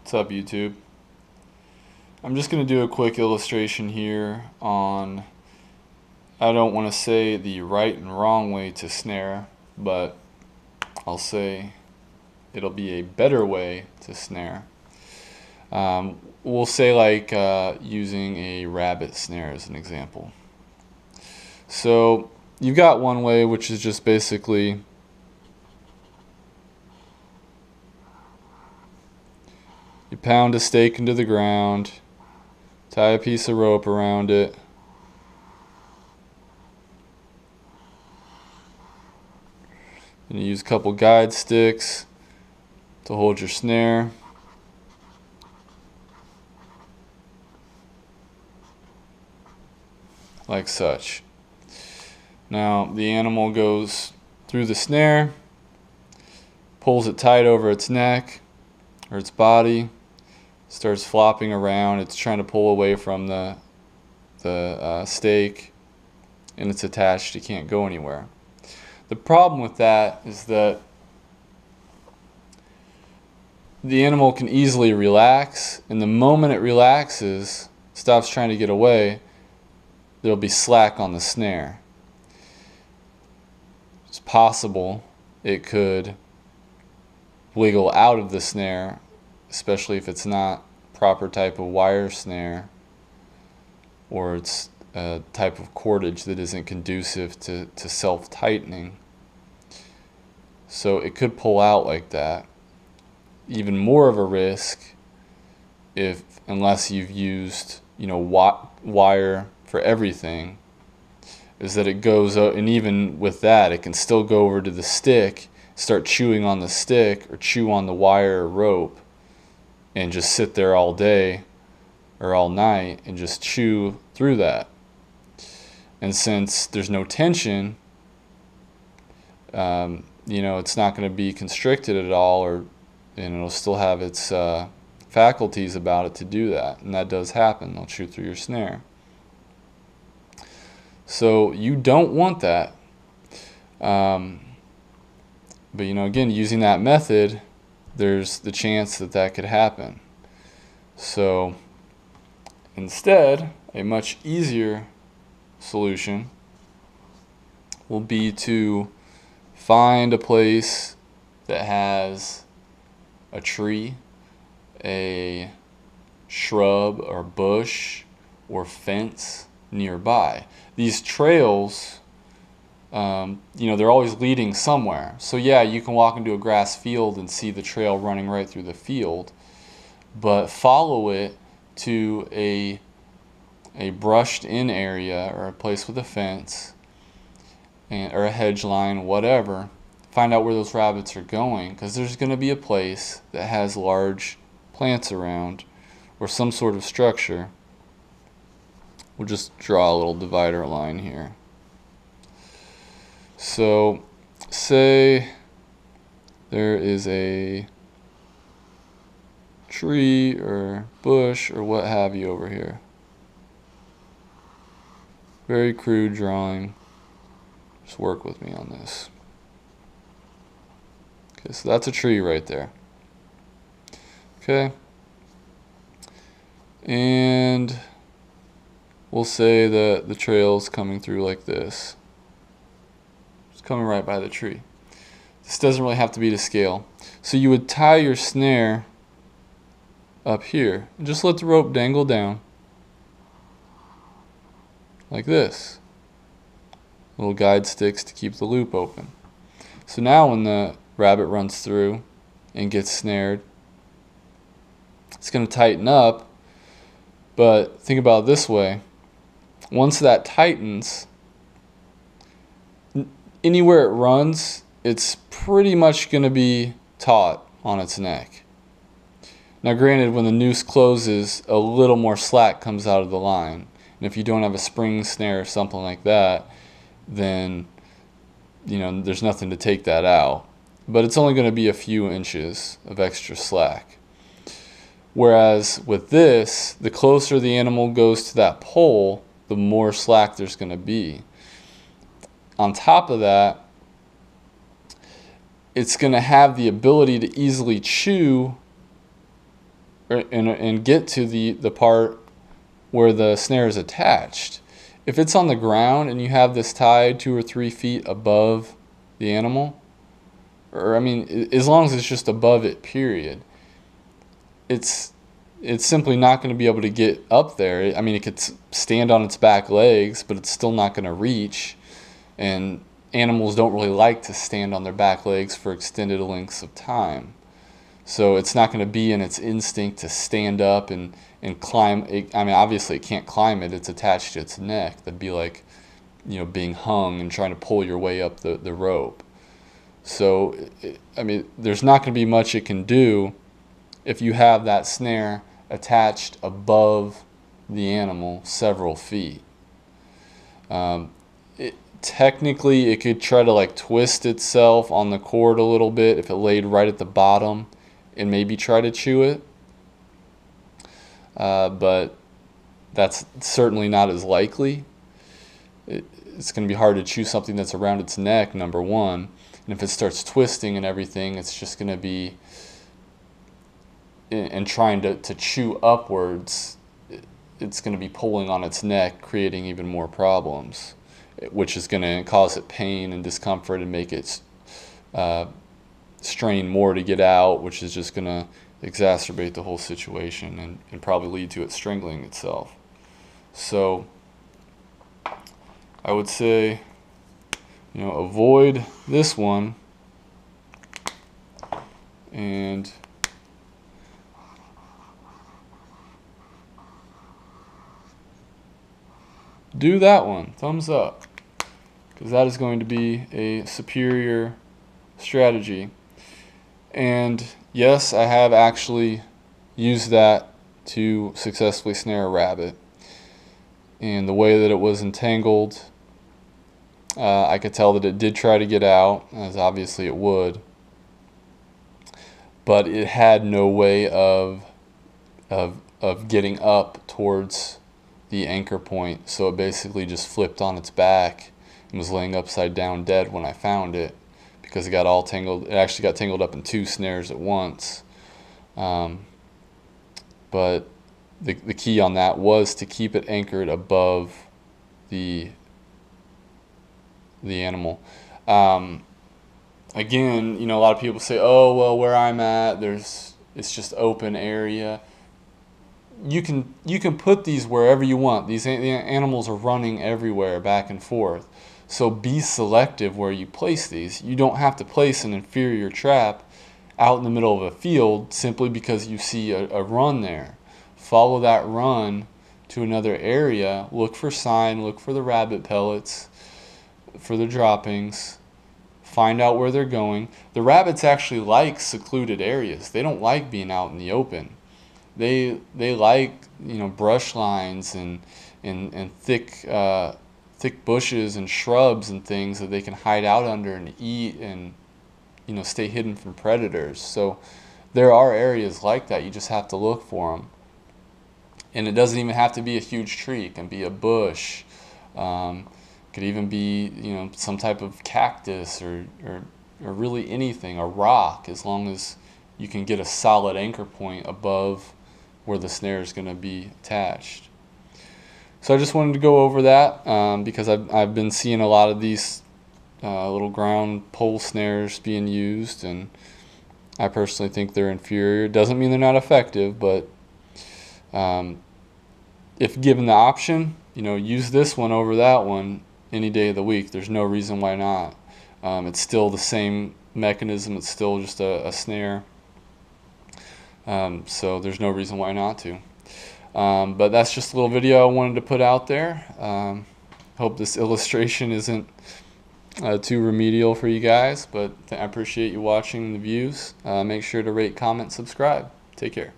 What's up, YouTube? I'm just going to do a quick illustration here on, I don't want to say the right and wrong way to snare, but I'll say it'll be a better way to snare. We'll say like using a rabbit snare as an example. So you've got one way, which is just basically you pound a stake into the ground, tie a piece of rope around it, and you use a couple guide sticks to hold your snare. Like such. Now the animal goes through the snare, pulls it tight over its neck or its body, starts flopping around. It's trying to pull away from the stake, and it's attached. It can't go anywhere. The problem with that is that the animal can easily relax, and the moment it relaxes, stops trying to get away, there'll be slack on the snare. It's possible it could wiggle out of the snare, especially if it's not proper type of wire snare, or it's a type of cordage that isn't conducive to self-tightening. So it could pull out like that. Even more of a risk unless you've used, wire for everything, is that it goes out, and even with that, it can still go over to the stick, start chewing on the stick or chew on the wire or rope, and just sit there all day or all night and just chew through that. And since there's no tension, it's not going to be constricted at all, and it'll still have its faculties about it to do that. And that does happen. They'll chew through your snare. So you don't want that. But again, using that method, there's the chance that that could happen. So instead, a much easier solution will be to find a place that has a tree, a shrub or bush or fence nearby. These trails, they're always leading somewhere. So yeah, you can walk into a grass field and see the trail running right through the field, but follow it to a brushed in area or a place with a fence or a hedge line, whatever. Find out where those rabbits are going, because there's going to be a place that has large plants around or some sort of structure. We'll just draw a little divider line here. So say there is a tree or bush or what have you over here. Very crude drawing. Just work with me on this. Okay, so that's a tree right there. Okay. And we'll say that the trail's coming through like this. It's coming right by the tree. This doesn't really have to be to scale. So you would tie your snare up here and just let the rope dangle down like this. Little guide sticks to keep the loop open. So now when the rabbit runs through and gets snared, it's going to tighten up. But think about it this way. Once that tightens, anywhere it runs, it's pretty much going to be taut on its neck. Now granted, when the noose closes, a little more slack comes out of the line. And if you don't have a spring snare or something like that, then there's nothing to take that out. But it's only going to be a few inches of extra slack. Whereas with this, the closer the animal goes to that pole, the more slack there's going to be. On top of that, it's going to have the ability to easily chew and get to the part where the snare is attached. If it's on the ground and you have this tied 2 or 3 feet above the animal, or I mean, as long as it's just above it, period, it's simply not going to be able to get up there. I mean, it could stand on its back legs, but it's still not going to reach. And animals don't really like to stand on their back legs for extended lengths of time. So it's not going to be in its instinct to stand up and climb. I mean, obviously it can't climb it. It's attached to its neck. That'd be like, being hung and trying to pull your way up the rope. So, I mean, there's not going to be much it can do if you have that snare attached above the animal several feet. Technically, it could try to like twist itself on the cord a little bit if it laid right at the bottom and maybe try to chew it. But that's certainly not as likely. It's going to be hard to chew something that's around its neck, number one. And if it starts twisting and everything, it's just going to be, and trying to chew upwards, it's going to be pulling on its neck, creating even more problems, which is going to cause it pain and discomfort and make it strain more to get out, which is just going to exacerbate the whole situation and probably lead to it strangling itself. So I would say, avoid this one and do that one. Thumbs up, because that is going to be a superior strategy. And yes, I have actually used that to successfully snare a rabbit. And the way that it was entangled, I could tell that it did try to get out, as obviously it would. But it had no way of getting up towards the anchor point, so it basically just flipped on its back and was laying upside down dead when I found it, because it got all tangled. It actually got tangled up in 2 snares at once. But the key on that was to keep it anchored above the animal. Again, a lot of people say, oh, well, where I'm at, it's just open area. You can put these wherever you want. These animals are running everywhere, back and forth. So be selective where you place these. You don't have to place an inferior trap out in the middle of a field simply because you see a run there. Follow that run to another area. Look for sign, look for the rabbit pellets, for the droppings. Find out where they're going. The rabbits actually like secluded areas. They don't like being out in the open. They like, brush lines and thick bushes and shrubs and things that they can hide out under and eat and stay hidden from predators. So there are areas like that. You just have to look for them. And it doesn't even have to be a huge tree. It can be a bush. Could even be some type of cactus or really anything, a rock, as long as you can get a solid anchor point above where the snare is going to be attached. So I just wanted to go over that because I've been seeing a lot of these little ground pole snares being used, and I personally think they're inferior. Doesn't mean they're not effective, but if given the option, use this one over that one any day of the week. There's no reason why not. It's still the same mechanism. It's still just a snare. So there's no reason why not to. But that's just a little video I wanted to put out there. Hope this illustration isn't too remedial for you guys, but I appreciate you watching the views. Make sure to rate, comment, subscribe. Take care.